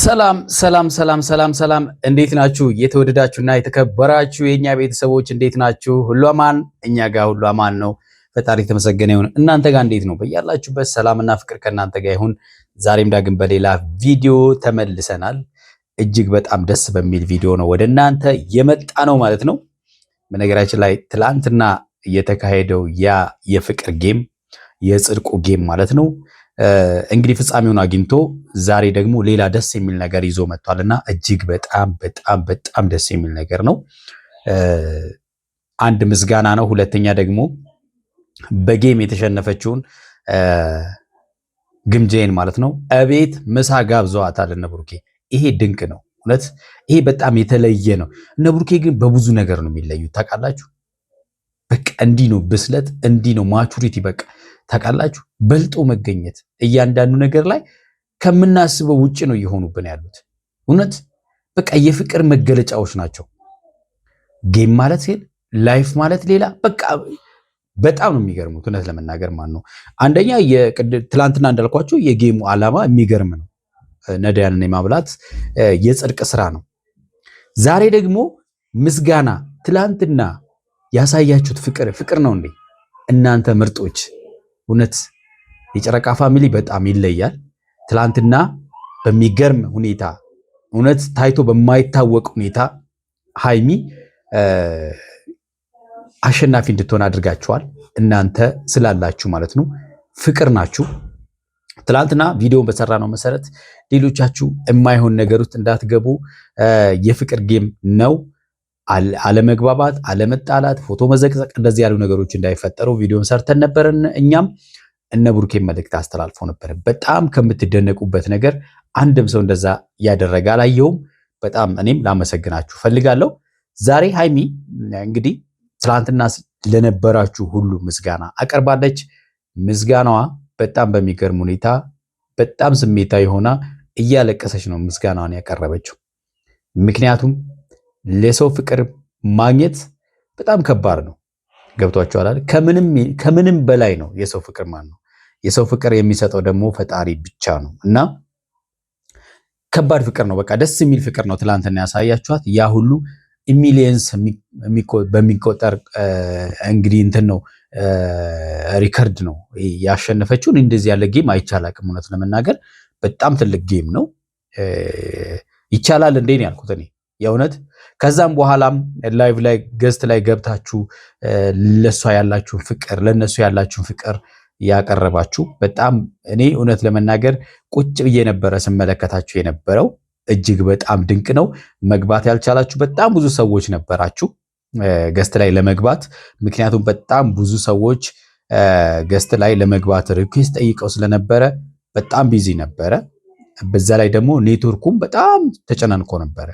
ሰላም ሰላም ሰላም ሰላም ሰላም እንዴት ናችሁ? የተወደዳችሁና የተከበራችሁ የኛ ቤተሰቦች እንዴት ናችሁ? ሁሉ አማን? እኛ ጋር ሁሉ አማን ነው። ፈጣሪ የተመሰገነ ይሁን። እናንተ ጋር እንዴት ነው? በያላችሁበት ሰላምና ፍቅር ከእናንተ ጋር ይሁን። ዛሬም ዳግም በሌላ ቪዲዮ ተመልሰናል። እጅግ በጣም ደስ በሚል ቪዲዮ ነው ወደ እናንተ የመጣ ነው ማለት ነው። በነገራችን ላይ ትላንትና የተካሄደው ያ የፍቅር ጌም የጽድቁ ጌም ማለት ነው እንግዲህ ፍጻሜውን አግኝቶ ዛሬ ደግሞ ሌላ ደስ የሚል ነገር ይዞ መጥቷልና እጅግ በጣም በጣም በጣም ደስ የሚል ነገር ነው። አንድ ምስጋና ነው። ሁለተኛ ደግሞ በጌም የተሸነፈችውን ግምጄን ማለት ነው እቤት ምሳ ጋብዘዋታል እነ ብሩኬ። ይሄ ድንቅ ነው እውነት። ይሄ በጣም የተለየ ነው። እነ ብሩኬ ግን በብዙ ነገር ነው የሚለዩት ታውቃላችሁ። በቃ እንዲህ ነው ብስለት፣ እንዲህ ነው ማቹሪቲ። በቃ ታውቃላችሁ በልጦ መገኘት እያንዳንዱ ነገር ላይ ከምናስበው ውጭ ነው እየሆኑብን ያሉት። እውነት በቃ የፍቅር መገለጫዎች ናቸው። ጌም ማለት ሴል ላይፍ ማለት ሌላ። በቃ በጣም ነው የሚገርሙት እውነት ለመናገር ማለት ነው። አንደኛ ትላንትና እንዳልኳቸው የጌሙ ዓላማ የሚገርም ነው። ነዳያንን የማብላት የጽድቅ ስራ ነው። ዛሬ ደግሞ ምስጋና። ትላንትና ያሳያችሁት ፍቅር ነው እንዴ እናንተ ምርጦች! እውነት የጨረቃ ፋሚሊ በጣም ይለያል። ትላንትና በሚገርም ሁኔታ እውነት ታይቶ በማይታወቅ ሁኔታ ሃይሚ አሸናፊ እንድትሆን አድርጋችኋል። እናንተ ስላላችሁ ማለት ነው። ፍቅር ናችሁ። ትላንትና ቪዲዮን በሰራነው መሰረት ሌሎቻችሁ የማይሆን ነገር ውስጥ እንዳትገቡ። የፍቅር ጌም ነው። አለመግባባት፣ አለመጣላት፣ ፎቶ መዘቅዘቅ እንደዚህ ያሉ ነገሮች እንዳይፈጠሩ ቪዲዮን ሰርተን ነበር። እኛም እነ ብሩኬን መልእክት አስተላልፎ ነበር። በጣም ከምትደነቁበት ነገር አንድም ሰው እንደዛ ያደረገ አላየውም። በጣም እኔም ላመሰግናችሁ ፈልጋለሁ። ዛሬ ሃይሚ እንግዲህ ትላንትና ለነበራችሁ ሁሉ ምስጋና አቀርባለች። ምስጋናዋ በጣም በሚገርም ሁኔታ በጣም ስሜታዊ ሆና እያለቀሰች ነው ምስጋናዋን ያቀረበችው። ምክንያቱም ለሰው ፍቅር ማግኘት በጣም ከባድ ነው። ገብቷችኋል አይደል? ከምንም በላይ ነው የሰው ፍቅር ማለት ነው። የሰው ፍቅር የሚሰጠው ደግሞ ፈጣሪ ብቻ ነው እና ከባድ ፍቅር ነው። በቃ ደስ የሚል ፍቅር ነው ትላንትና ያሳያችኋት። ያ ሁሉ ሚሊየንስ በሚቆጠር እንግዲህ እንትን ነው ሪከርድ ነው ያሸነፈችውን። እንደዚህ ያለ ጌም አይቻላቅም። እውነት ለመናገር በጣም ትልቅ ጌም ነው። ይቻላል እንዴ ነው ያልኩት እኔ የእውነት። ከዛም በኋላም ላይቭ ላይ ገስት ላይ ገብታችሁ ለሷ ያላችሁን ፍቅር ለነሱ ያላችሁን ፍቅር ያቀረባችሁ በጣም እኔ እውነት ለመናገር ቁጭ ብዬ ነበረ ስመለከታችሁ የነበረው። እጅግ በጣም ድንቅ ነው። መግባት ያልቻላችሁ በጣም ብዙ ሰዎች ነበራችሁ ገስት ላይ ለመግባት። ምክንያቱም በጣም ብዙ ሰዎች ገስት ላይ ለመግባት ሪኩዌስት ጠይቀው ስለነበረ በጣም ቢዚ ነበረ። በዛ ላይ ደግሞ ኔትወርኩም በጣም ተጨናንቆ ነበረ።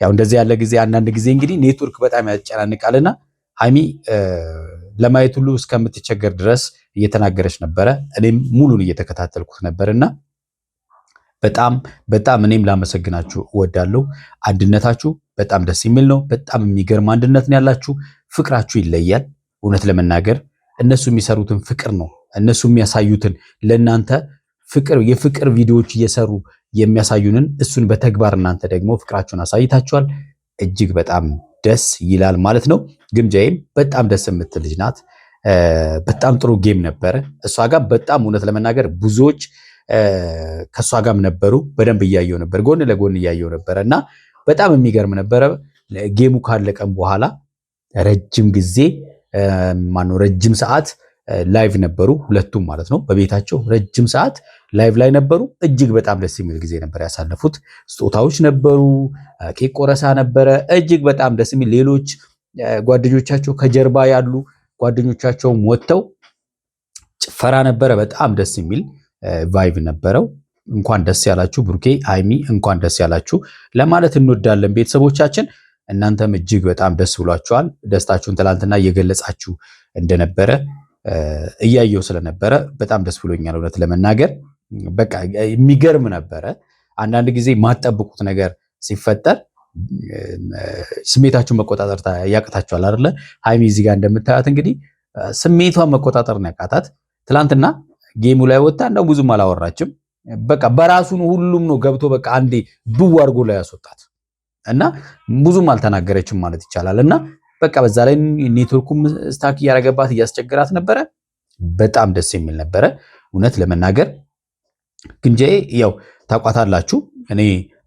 ያው እንደዚህ ያለ ጊዜ አንዳንድ ጊዜ እንግዲህ ኔትወርክ በጣም ያጨናንቃልና ሃይሚ ለማየት ሁሉ እስከምትቸገር ድረስ እየተናገረች ነበረ። እኔም ሙሉን እየተከታተልኩት ነበርና በጣም በጣም እኔም ላመሰግናችሁ እወዳለሁ። አንድነታችሁ በጣም ደስ የሚል ነው። በጣም የሚገርም አንድነት ነው ያላችሁ። ፍቅራችሁ ይለያል። እውነት ለመናገር እነሱ የሚሰሩትን ፍቅር ነው እነሱ የሚያሳዩትን ለእናንተ ፍቅር የፍቅር ቪዲዮዎች እየሰሩ የሚያሳዩንን እሱን በተግባር እናንተ ደግሞ ፍቅራችሁን አሳይታችኋል። እጅግ በጣም ደስ ይላል ማለት ነው። ግምጃዬም በጣም ደስ የምትል ልጅ ናት። በጣም ጥሩ ጌም ነበረ እሷ ጋር። በጣም እውነት ለመናገር ብዙዎች ከእሷ ጋርም ነበሩ። በደንብ እያየው ነበር፣ ጎን ለጎን እያየው ነበረ እና በጣም የሚገርም ነበረ። ጌሙ ካለቀም በኋላ ረጅም ጊዜ ማነው ረጅም ሰዓት ላይቭ ነበሩ ሁለቱም ማለት ነው። በቤታቸው ረጅም ሰዓት ላይቭ ላይ ነበሩ። እጅግ በጣም ደስ የሚል ጊዜ ነበር ያሳለፉት። ስጦታዎች ነበሩ፣ ኬክ ቆረሳ ነበረ። እጅግ በጣም ደስ የሚል ሌሎች ጓደኞቻቸው ከጀርባ ያሉ ጓደኞቻቸውም ወጥተው ጭፈራ ነበረ። በጣም ደስ የሚል ቫይቭ ነበረው። እንኳን ደስ ያላችሁ ብሩኬ፣ ሃይሚ እንኳን ደስ ያላችሁ ለማለት እንወዳለን ቤተሰቦቻችን። እናንተም እጅግ በጣም ደስ ብሏችኋል። ደስታችሁን ትላንትና እየገለጻችሁ እንደነበረ እያየው ስለነበረ በጣም ደስ ብሎኛል እውነት ለመናገር። በቃ የሚገርም ነበረ። አንዳንድ ጊዜ ማጠብቁት ነገር ሲፈጠር ስሜታችሁን መቆጣጠር ያቅታችኋል አይደለ? ሃይሚ እዚህ ጋር እንደምታያት እንግዲህ ስሜቷን መቆጣጠር ነው ያቃታት። ትላንትና ጌሙ ላይ ወጣ እንደው ብዙም አላወራችም። በቃ በራሱን ሁሉም ነው ገብቶ በቃ አንዴ ብው አድርጎ ላይ ያስወጣት እና ብዙም አልተናገረችም ማለት ይቻላል። እና በቃ በዛ ላይ ኔትወርኩም ስታክ እያደረገባት እያስቸገራት ነበረ። በጣም ደስ የሚል ነበረ እውነት ለመናገር ግምጃዬ ያው ታቋታላችሁ። እኔ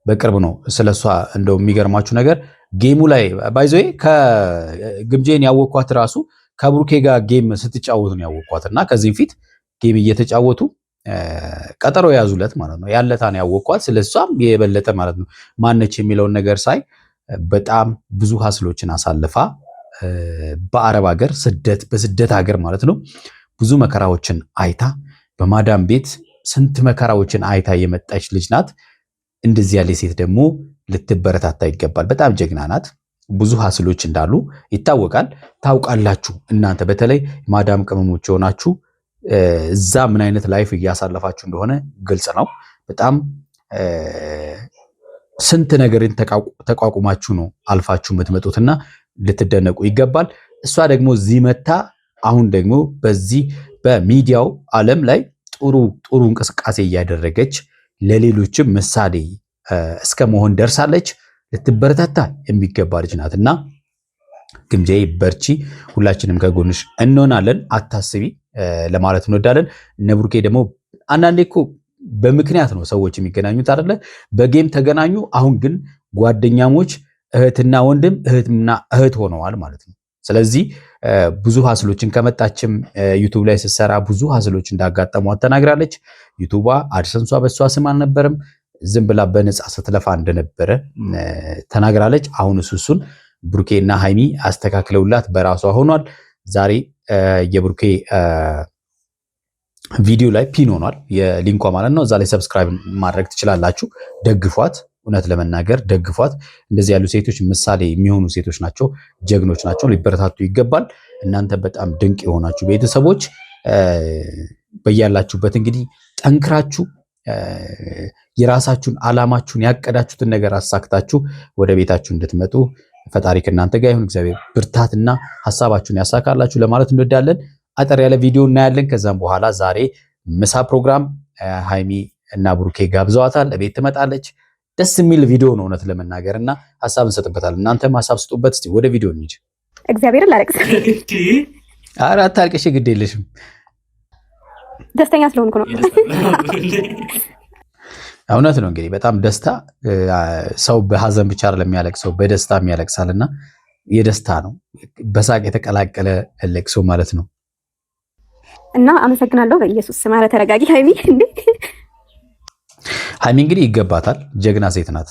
በቅርብ ነው ስለሷ እንደው የሚገርማችሁ ነገር ጌሙ ላይ ባይዘይ ከግምጃዬን ያወቅኳት ራሱ ከብሩኬ ጋር ጌም ስትጫወቱ ነው ያወቅኳት እና ከዚህም ፊት ጌም እየተጫወቱ ቀጠሮ ያዙለት ማለት ነው። ያለታ ነው ያወቅኳት ስለሷም የበለጠ ማለት ነው ማነች የሚለውን ነገር ሳይ በጣም ብዙ ሀስሎችን አሳልፋ በአረብ ሀገር በስደት ሀገር ማለት ነው ብዙ መከራዎችን አይታ በማዳም ቤት ስንት መከራዎችን አይታ የመጣች ልጅ ናት። እንደዚህ ያለ ሴት ደግሞ ልትበረታታ ይገባል። በጣም ጀግና ናት። ብዙ ሀስሎች እንዳሉ ይታወቃል። ታውቃላችሁ እናንተ በተለይ ማዳም ቅመሞች የሆናችሁ እዛ ምን አይነት ላይፍ እያሳለፋችሁ እንደሆነ ግልጽ ነው። በጣም ስንት ነገርን ተቋቁማችሁ ነው አልፋችሁ የምትመጡትና ልትደነቁ ይገባል። እሷ ደግሞ እዚህ መታ አሁን ደግሞ በዚህ በሚዲያው ዓለም ላይ ጥሩ እንቅስቃሴ እያደረገች ለሌሎችም ምሳሌ እስከ መሆን ደርሳለች። ልትበረታታ የሚገባ ልጅ ናትና ግምጃዬ በርቺ፣ ሁላችንም ከጎንሽ እንሆናለን፣ አታስቢ ለማለት እንወዳለን። እነ ብሩኬ ደግሞ አንዳንዴ እኮ በምክንያት ነው ሰዎች የሚገናኙት አይደለ? በጌም ተገናኙ። አሁን ግን ጓደኛሞች እህትና ወንድም እህትና እህት ሆነዋል ማለት ነው። ስለዚህ ብዙ ሀስሎችን ከመጣችም ዩቱብ ላይ ስትሰራ ብዙ ሀስሎች እንዳጋጠሟት ተናግራለች። ዩቱቧ አድሰንሷ በሷ ስም አልነበረም፣ ዝም ብላ በነፃ ስትለፋ እንደነበረ ተናግራለች። አሁን እሱን ብሩኬና ሃይሚ አስተካክለውላት በራሷ ሆኗል። ዛሬ የብሩኬ ቪዲዮ ላይ ፒን ሆኗል የሊንኳ ማለት ነው። እዛ ላይ ሰብስክራይብ ማድረግ ትችላላችሁ። ደግፏት፣ እውነት ለመናገር ደግፏት። እንደዚህ ያሉ ሴቶች ምሳሌ የሚሆኑ ሴቶች ናቸው፣ ጀግኖች ናቸው፣ ሊበረታቱ ይገባል። እናንተ በጣም ድንቅ የሆናችሁ ቤተሰቦች በያላችሁበት እንግዲህ ጠንክራችሁ የራሳችሁን ዓላማችሁን ያቀዳችሁትን ነገር አሳክታችሁ ወደ ቤታችሁ እንድትመጡ ፈጣሪ ከእናንተ ጋር ይሁን። እግዚአብሔር ብርታትና ሐሳባችሁን ያሳካላችሁ ለማለት እንወዳለን። አጠር ያለ ቪዲዮ እናያለን። ከዛም በኋላ ዛሬ ምሳ ፕሮግራም ሃይሚ እና ብሩኬ ጋብዘዋታል። ቤት ትመጣለች። ደስ የሚል ቪዲዮ ነው እውነት ለመናገር እና ሐሳብ እንሰጥበታለን። እናንተም ሐሳብ ስጡበት። እስቲ ወደ ቪዲዮ እንሂድ። እግዚአብሔርን ላለቅስ። ኧረ አታልቅሽ፣ ግድ የለሽም። ደስተኛ ስለሆንኩ ነው። እውነት ነው። እንግዲህ በጣም ደስታ ሰው በሐዘን ብቻ አይደለም የሚያለቅሰው በደስታም ያለቅሳልና የደስታ ነው በሳቅ የተቀላቀለ ለቅሶ ማለት ነው። እና አመሰግናለሁ በኢየሱስ ስም። ኧረ ተረጋጊ ሃይሚ። ሃይሚ እንግዲህ ይገባታል። ጀግና ሴት ናት።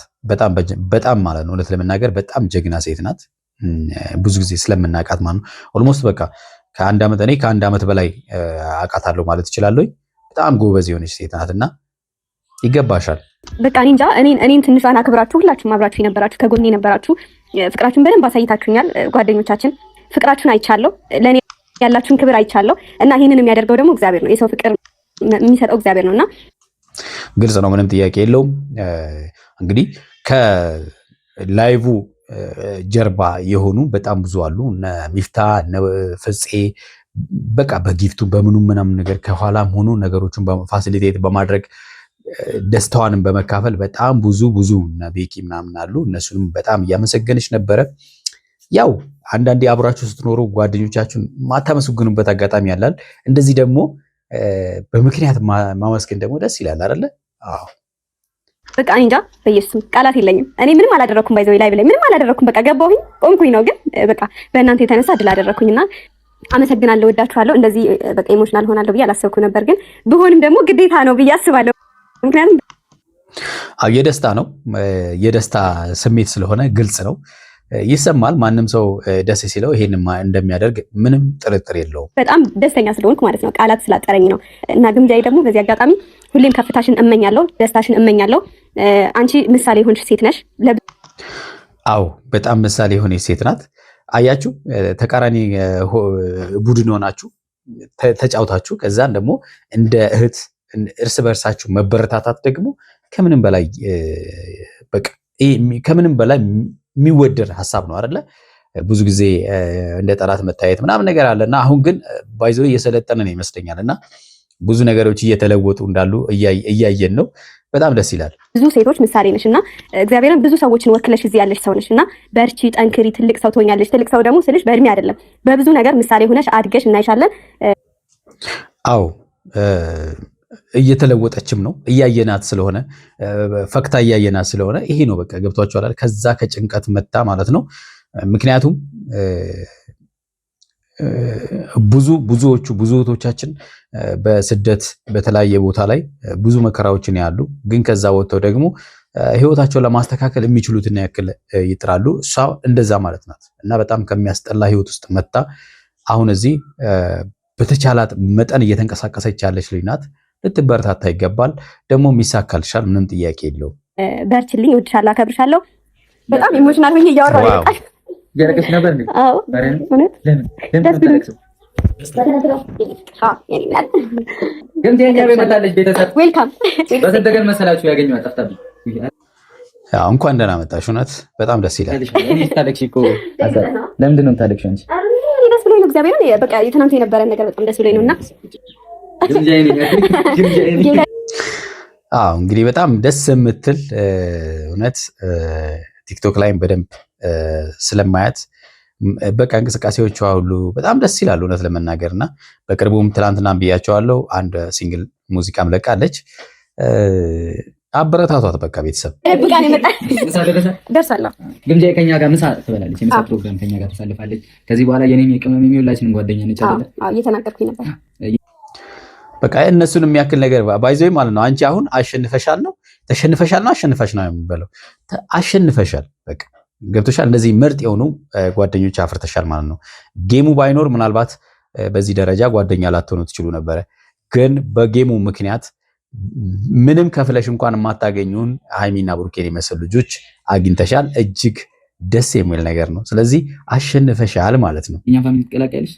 በጣም ማለት ነው እውነት ለመናገር በጣም ጀግና ሴት ናት። ብዙ ጊዜ ስለምናውቃት ማለት ነው ኦልሞስት በቃ ከአንድ ዓመት በላይ አውቃታለሁ ማለት እችላለሁ። በጣም ጎበዝ የሆነች ሴት ናትና ይገባሻል። በቃ እኔ እንጃ እኔን ትንሿን አክብራችሁ ሁላችሁም አብራችሁ የነበራችሁ ከጎኔ የነበራችሁ ፍቅራችሁን በደንብ አሳይታችሁኛል። ጓደኞቻችን ፍቅራችሁን አይቻለሁ፣ ለእኔ ያላችሁን ክብር አይቻለሁ እና ይህንን የሚያደርገው ደግሞ እግዚአብሔር ነው። የሰው ፍቅር የሚሰጠው እግዚአብሔር ነውና ግልጽ ነው፣ ምንም ጥያቄ የለውም። እንግዲህ ከላይቭ ጀርባ የሆኑ በጣም ብዙ አሉ። እነ ሚፍታ እነ ፍፄ በቃ በጊፍቱ በምኑ ምናምን ነገር ከኋላም ሆኖ ነገሮችን ፋሲሊቴት በማድረግ ደስታዋንም በመካፈል በጣም ብዙ እነ ቤኪ ምናምን አሉ። እነሱንም በጣም እያመሰገነች ነበረ። ያው አንዳንዴ አብራችሁ ስትኖሩ ጓደኞቻችሁን ማታመሰግኑበት አጋጣሚ ያላል። እንደዚህ ደግሞ በምክንያት ማመስገን ደግሞ ደስ ይላል አይደለ? አዎ በቃ እኔ እንጃ በኢየሱስ ቃላት የለኝም። እኔ ምንም አላደረኩም። ባይዘው ላይ ምንም አላደረኩም። በቃ ገባሁኝ ቆምኩኝ ነው። ግን በቃ በእናንተ የተነሳ ድል አደረኩኝና አመሰግናለሁ፣ ወዳችኋለሁ። እንደዚህ በቃ ኢሞሽናል ሆናለሁ ብዬ አላሰብኩ ነበር። ግን ብሆንም ደግሞ ግዴታ ነው ብዬ አስባለሁ። ምክንያቱም የደስታ ነው የደስታ ስሜት ስለሆነ ግልጽ ነው ይሰማል። ማንም ሰው ደስ ሲለው ይሄን እንደሚያደርግ ምንም ጥርጥር የለውም። በጣም ደስተኛ ስለሆንኩ ማለት ነው፣ ቃላት ስላጠረኝ ነው። እና ግምጃዬ ደግሞ በዚህ አጋጣሚ ሁሌም ከፍታሽን እመኛለሁ፣ ደስታሽን እመኛለሁ። አንቺ ምሳሌ የሆንሽ ሴት ነሽ። አዎ በጣም ምሳሌ የሆነች ሴት ናት። አያችሁ ተቃራኒ ቡድን ሆናችሁ ተጫውታችሁ ከዛን ደግሞ እንደ እህት እርስ በርሳችሁ መበረታታት ደግሞ ከምንም በላይ በቃ ከምንም በላይ የሚወደድ ሐሳብ ነው አይደለ? ብዙ ጊዜ እንደ ጠላት መታየት ምናምን ነገር አለና አሁን ግን ባይዘው እየሰለጠነ ነው ይመስለኛልና ብዙ ነገሮች እየተለወጡ እንዳሉ እያየን ነው። በጣም ደስ ይላል። ብዙ ሴቶች ምሳሌ ነሽ እና እግዚአብሔርን ብዙ ሰዎችን ወክለሽ እዚህ ያለሽ ሰው ነሽ እና በርቺ፣ ጠንክሪ፣ ትልቅ ሰው ትሆኛለሽ። ትልቅ ሰው ደግሞ ስልሽ በእድሜ አይደለም በብዙ ነገር ምሳሌ ሆነሽ አድገሽ እናይሻለን። አዎ እየተለወጠችም ነው እያየናት ስለሆነ ፈክታ እያየናት ስለሆነ ይሄ ነው በቃ ገብቷችኋል። ከዛ ከጭንቀት መጣ ማለት ነው። ምክንያቱም ብዙዎቹ እህቶቻችን በስደት በተለያየ ቦታ ላይ ብዙ መከራዎችን ያሉ ግን ከዛ ወጥተው ደግሞ ህይወታቸውን ለማስተካከል የሚችሉትን ያክል ይጥራሉ። እሷ እንደዛ ማለት ናት እና በጣም ከሚያስጠላ ህይወት ውስጥ መጣ አሁን እዚህ በተቻላት መጠን እየተንቀሳቀሰች ያለች ልጅ ናት። ልትበረታታ ይገባል። ደግሞ ይሳካልሻል፣ ምንም ጥያቄ የለውም። በርችልኝ፣ እወድሻለሁ፣ አከብርሻለሁ። በጣም ኢሞሽናል ሆኜ እያወራሁ ነው። ያለቀሽ ነበር እንዴ? አዎ ለምን ታለቅሰው? ግን ቴንካ በመጣለች ቤተሰብ ዌልካም። በሰደገን መሰላችሁ ያገኘኋት ጠፍታብኝ። ያው እንኳን ደህና መጣሽ። እውነት በጣም ደስ ይላል። እኔ ታለቅሽ እኮ ለምንድን ነው የምታለቅሽው አንቺ? ደስ ብሎኝ ነው እግዚአብሔርን። በቃ የትናንቱ የነበረን ነገር በጣም ደስ ብሎኝ ነውና እንግዲህ በጣም ደስ የምትል እውነት ቲክቶክ ላይም በደንብ ስለማያት በቃ እንቅስቃሴዎቿ ሁሉ በጣም ደስ ይላሉ እውነት ለመናገርና በቅርቡም ትናንትና ብያቸዋለሁ አንድ ሲንግል ሙዚቃም ለቃለች። አበረታቷት በቃ ቤተሰብ ብቃን ይመጣ ደርሳለሁ። ግምጃ ከኛ ጋር ምሳ ትበላለች፣ የምሳ ፕሮግራም ከኛ ጋር ተሳልፋለች። ከዚህ በኋላ የኔም የቅመም የሚውላችንን ጓደኛ ነች አይደል? እየተናገርኩኝ ነበር። በቃ እነሱን የሚያክል ነገር ባይዘይ ማለት ነው። አንቺ አሁን አሸንፈሻል ነው አሸንፈሽ ነው የሚባለው። አሸንፈሻል በቃ ገብቶሻል። እንደዚህ ምርጥ የሆኑ ጓደኞች አፍርተሻል ማለት ነው። ጌሙ ባይኖር ምናልባት በዚህ ደረጃ ጓደኛ ላትሆኑ ትችሉ ነበረ። ግን በጌሙ ምክንያት ምንም ከፍለሽ እንኳን የማታገኙን ሃይሚና ብሩኬን የመሰሉ ልጆች አግኝተሻል። እጅግ ደስ የሚል ነገር ነው። ስለዚህ አሸንፈሻል ማለት ነው። እኛ ፋሚሊ ትቀላቀያለሽ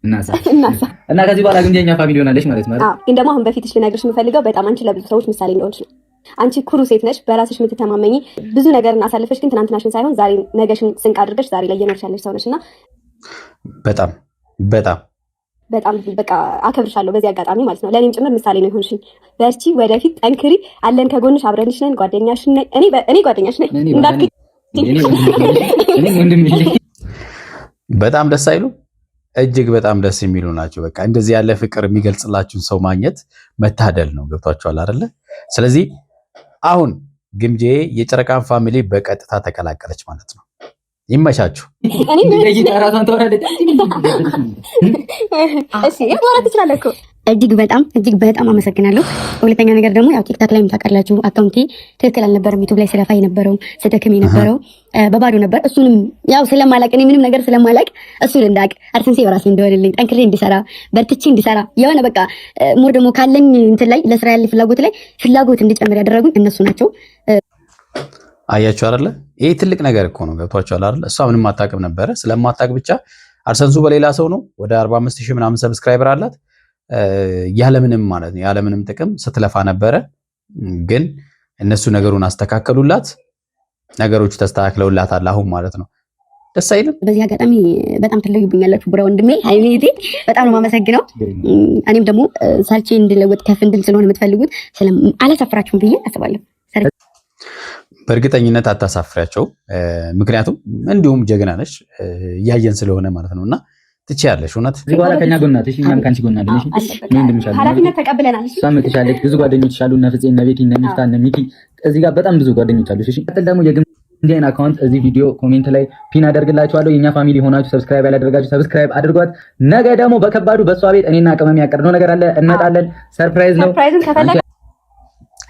እና ከዚህ በኋላ ግን የኛ ፋሚሊ ሆናለሽ ማለት ነው። ግን ደግሞ አሁን በፊትሽ ልነግርሽ የምፈልገው በጣም አንቺ ለብዙ ሰዎች ምሳሌ እንደሆንሽ ነው። አንቺ ኩሩ ሴት ነሽ፣ በራስሽ የምትተማመኝ ብዙ ነገር እናሳልፈሽ፣ ግን ትናንትናሽን ሳይሆን ዛሬ ነገሽን ስንቅ አድርገሽ ዛሬ ላይ እየኖርሽ ያለሽ ሰው ነሽ እና በጣም በቃ አከብርሻለሁ በዚህ አጋጣሚ ማለት ነው። ለእኔም ጭምር ምሳሌ ነው የሆንሽኝ። በርቺ፣ ወደፊት ጠንክሪ፣ አለን ከጎንሽ፣ አብረንሽ ነን፣ ጓደኛሽ ነኝ። እኔ ጓደኛሽ ነኝ እንዳትይ። በጣም ደስ አይሉ እጅግ በጣም ደስ የሚሉ ናቸው። በቃ እንደዚህ ያለ ፍቅር የሚገልጽላችሁን ሰው ማግኘት መታደል ነው። ገብቷችኋል አይደለ? ስለዚህ አሁን ግምጄ የጨረቃን ፋሚሊ በቀጥታ ተቀላቀለች ማለት ነው። ይመቻችሁ። እጅግ በጣም አመሰግናለሁ። ሁለተኛ ነገር ደግሞ ያው ቲክታክ ላይ ታውቃላችሁ አካውንቴ ትክክል አልነበረም። ዩቲዩብ ላይ ስለፋ የነበረው ስደክም የነበረው በባዶ ነበር። እሱንም ያው ስለማላቅ እኔ ምንም ነገር ስለማላቅ እሱን እንዳቅ አርሰንሴ በራሴ እንደወልልኝ ጠንክሬ እንዲሰራ በርትቼ እንዲሰራ የሆነ በቃ ሞር ደግሞ ካለኝ እንትን ላይ ለስራ ያለ ፍላጎት እንዲጨምር ያደረጉኝ እነሱ ናቸው። አያችሁ አይደለ? ይሄ ትልቅ ነገር እኮ ነው። ገብቷችኋል አይደለ? እሷ ምንም አታውቅም ነበረ። ስለማታውቅ ብቻ አርሰንሱ በሌላ ሰው ነው ወደ 45000 ምናምን ሰብስክራይበር አላት። ያለምንም ማለት ነው ያለምንም ጥቅም ስትለፋ ነበረ። ግን እነሱ ነገሩን አስተካከሉላት፣ ነገሮቹ ተስተካክለውላታል አሁን ማለት ነው። ደስ አይልም? በዚህ አጋጣሚ በጣም ትለዩብኛላችሁ ብራ ወንድሜ ሃይሜቴ በጣም ነው የማመሰግነው። እኔም ደግሞ ሳልቼ እንድለወጥ ከፍ እንድል ስለሆነ የምትፈልጉት አላሳፍራችሁም ብዬ አስባለሁ። በእርግጠኝነት አታሳፍሪያቸው። ምክንያቱም እንዲሁም ጀግና ነሽ እያየን ስለሆነ ማለት ነውና ትችያለሽ። እውነት በኋላ ከኛ ጎናት እሺ፣ እኛም ካንቺ ጎና አለን። እሺ ምን እንደምሻል ኃላፊነት ተቀብለናል። እሺ ሳም ትሻለሽ። ብዙ ጓደኞች አሉ እና ፍፄ እና ቤቲ እና ሚፍታ እና ሚኪ እዚህ ጋር በጣም ብዙ ጓደኞች አሉ። እሺ ቀጥል ደግሞ የግምጃን አካውንት እዚህ ቪዲዮ ኮሜንት ላይ ፒን አደርግላችኋለሁ። የኛ ፋሚሊ ሆናችሁ ሰብስክራይብ ያላደረጋችሁ ሰብስክራይብ አድርጓት። ነገ ደግሞ በከባዱ በሷ ቤት እኔና ቅመም ያቀርነው ነገር አለ፣ እንመጣለን። ሰርፕራይዝ ነው።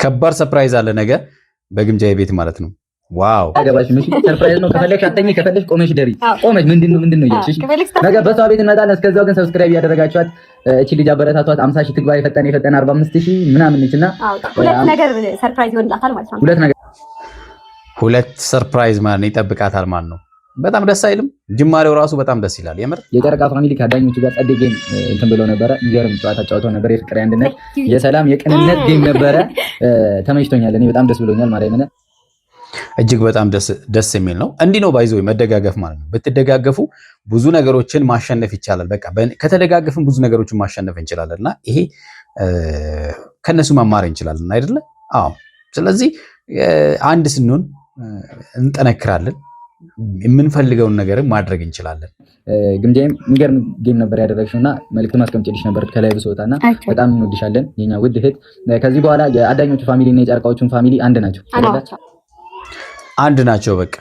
ከባድ ሰርፕራይዝ አለ ነገ በግምጃ ቤት ማለት ነው። ዋው አገባሽ ምሽ ሰርፕራይዝ ነው። ከፈለግሽ አትተኝ፣ ከፈለግሽ ቆመሽ ደሪ። ቆመሽ ምንድነው እያልሽ ነገ በሷ ቤት እንመጣለን። እስከዛው ግን ሰብስክራይብ ያደረጋችኋት እቺ ልጅ አበረታቷት። 50000 ትግባ። የፈጠነ 45000 ምናምን ነችና ሁለት ነገር ሰርፕራይዝ ይሆንላታል ማለት ነው። ሁለት ሰርፕራይዝ ማለት ነው ይጠብቃታል ማለት ነው። በጣም ደስ አይልም? ጅማሬው ራሱ በጣም ደስ ይላል። የምር የጨረቃ ፋሚሊ ከዳኞቹ ጋር ጸዴ ጌም እንትን ብለው ነበረ። የሚገርም ጨዋታ ጫውተው ነበር። የፍቅር አንድነት፣ የሰላም የቅንነት ጌም ነበረ። ተመችቶኛል። እኔ በጣም ደስ ብሎኛል ማለት ነው። እጅግ በጣም ደስ የሚል ነው። እንዲህ ነው ባይዘው መደጋገፍ ማለት ነው። ብትደጋገፉ ብዙ ነገሮችን ማሸነፍ ይቻላል። በቃ ከተደጋገፍን ብዙ ነገሮችን ማሸነፍ እንችላለንና ይሄ ከነሱ መማር እንችላለን አይደለ? አዎ። ስለዚህ አንድ ስንሆን እንጠነክራለን፣ የምንፈልገውን ነገር ማድረግ እንችላለን። ግምጃም የሚገርም ጌም ነበር ያደረግሽውና መልዕክት ማስቀምጬልሽ ነበር ከላይ ብሶታና በጣም እንወድሻለን የኛ ውድ እህት። ከዚህ በኋላ የአዳኞቹ ፋሚሊ እና የጨርቃዎቹን ፋሚሊ አንድ ናቸው አንድ ናቸው። በቃ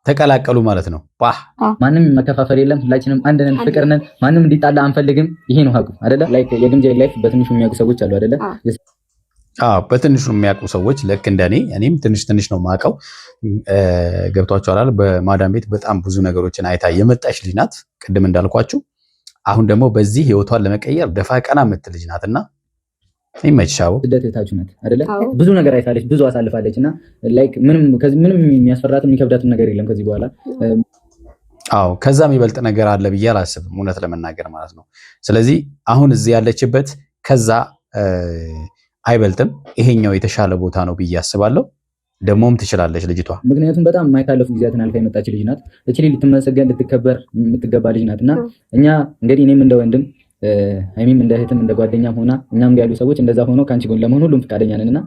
ተቀላቀሉ ማለት ነው። ማንም መከፋፈል የለም። ሁላችንም አንድ ነን፣ ፍቅር ነን። ማንም እንዲጣላ አንፈልግም። ይሄ ነው ሀቁ አይደለ? ላይክ የግምጃ ላይፍ በትንሹ የሚያውቁ ሰዎች አሉ አይደለ? በትንሹ የሚያውቁ ሰዎች ልክ እንደኔ እኔም ትንሽ ነው የማውቀው። ገብቷችኋል። በማዳም ቤት በጣም ብዙ ነገሮችን አይታ የመጣች ልጅ ናት። ቅድም እንዳልኳችሁ አሁን ደግሞ በዚህ ህይወቷን ለመቀየር ደፋ ቀና የምትል ልጅ ናትና ይመችሻው። ስደት የታችሁ ናት አይደለ? ብዙ ነገር አይታለች፣ ብዙ አሳልፋለችና ላይክ ምንም የሚያስፈራትም የሚከብዳትም ነገር የለም ከዚህ በኋላ። ከዛ የሚበልጥ ነገር አለ ብዬ አላስብም፣ እውነት ለመናገር ማለት ነው። ስለዚህ አሁን እዚህ ያለችበት ከዛ አይበልጥም። ይሄኛው የተሻለ ቦታ ነው ብዬ አስባለሁ። ደግሞም ትችላለች ልጅቷ። ምክንያቱም በጣም የማይታለፉ ጊዜያትን አልፋ የመጣች ልጅ ናት። እቺ ልጅ ልትመሰገን ልትከበር የምትገባ ልጅ ናትና እኛ እንግዲህ እኔም እንደ ወንድም ሀይሚም እንደ እህትም እንደ ጓደኛም ሆና እኛም ጋር ያሉ ሰዎች እንደዛ ሆኖ ከአንቺ ጎን ለመሆን ሁሉም ፈቃደኛ ነንና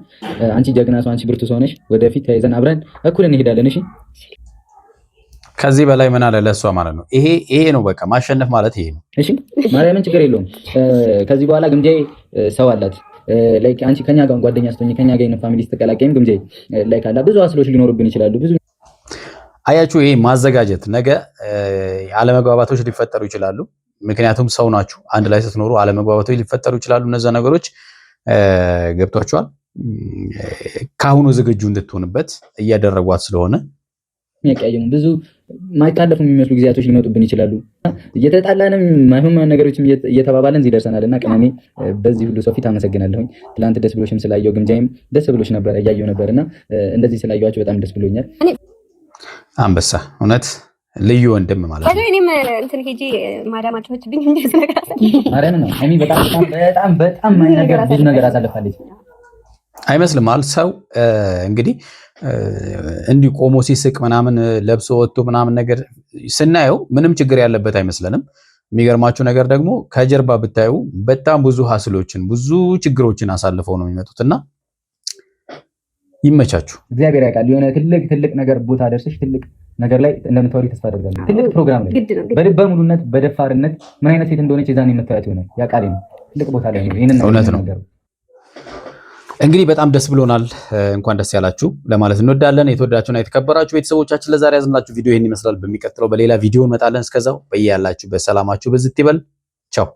አንቺ ጀግና ሰው፣ አንቺ ብርቱ ሰው ነሽ። ወደፊት ተያይዘን አብረን እኩል እንሄዳለን። እሺ ከዚህ በላይ ምን አለ ለሷ ማለት ነው። ይሄ ነው በቃ ማሸነፍ ማለት ይሄ ነው። እሺ ማርያምን ችግር የለውም። ከዚህ በኋላ ግምጃዬ ሰው አላት። ላይክ አንቺ ከኛ ጋር ጓደኛ ስትሆኚ ከኛ ጋር ፋሚሊ ስትቀላቀይም ግምጃዬ ላይክ አላ ብዙ አስሎች ሊኖርብን ይችላሉ። ብዙ አያችሁ፣ ይሄ ማዘጋጀት ነገ አለመግባባቶች ሊፈጠሩ ይችላሉ። ምክንያቱም ሰው ናችሁ። አንድ ላይ ስትኖሩ አለመግባባቶች ሊፈጠሩ ይችላሉ። እነዛ ነገሮች ገብቷችኋል። ካሁኑ ዝግጁ እንድትሆንበት እያደረጓት ስለሆነ የሚያቀያየሙ ብዙ ማይታለፉ የሚመስሉ ጊዜያቶች ሊመጡብን ይችላሉ። እየተጣላንም ማይሆን ነገሮችም እየተባባለን እዚህ ደርሰናልና ቀነኔ በዚህ ሁሉ ሰው ፊት አመሰግናለሁኝ። ትላንት ደስ ብሎሽም ስላየው ግምጃይም ደስ ብሎሽ ነበር እያየው ነበርና እንደዚህ ስላየዋችሁ በጣም ደስ ብሎኛል። አንበሳ እውነት ልዩ ወንድም ማለት ነው። እኔም እንትን ሄጂ ማዳማቸውብኝ እንደዚህ ነገር አረን ነው። እኔ በጣም ማይነገር ብዙ ነገር አሳልፋለች አይመስልም አል ሰው እንግዲህ እንዲህ ቆሞ ሲስቅ ምናምን ለብሶ ወጥቶ ምናምን ነገር ስናየው ምንም ችግር ያለበት አይመስለንም። የሚገርማችሁ ነገር ደግሞ ከጀርባ ብታዩ በጣም ብዙ ሀስሎችን ብዙ ችግሮችን አሳልፈው ነው የሚመጡትና ይመቻችሁ። እግዚአብሔር ያውቃል። የሆነ ትልቅ ነገር ቦታ ደርሰሽ ትልቅ ነገር ላይ እንደምታወሪ ተስፋ አደርጋለሁ። ትልቅ ፕሮግራም ላይ በልበ ሙሉነት በደፋርነት ምን አይነት ሴት እንደሆነች የዛኔ የምታዩት ይሆናል። ያውቃል ነው ትልቅ ቦታ ላይ ነው። ይሄንን ነው እንግዲህ በጣም ደስ ብሎናል። እንኳን ደስ ያላችሁ ለማለት እንወዳለን። የተወዳችሁና የተከበራችሁ ቤተሰቦቻችን ለዛሬ ያዝንላችሁ ቪዲዮ ይሄን ይመስላል። በሚቀጥለው በሌላ ቪዲዮ እንመጣለን። እስከዛው በያላችሁበት ሰላማችሁ በዝት ይበል።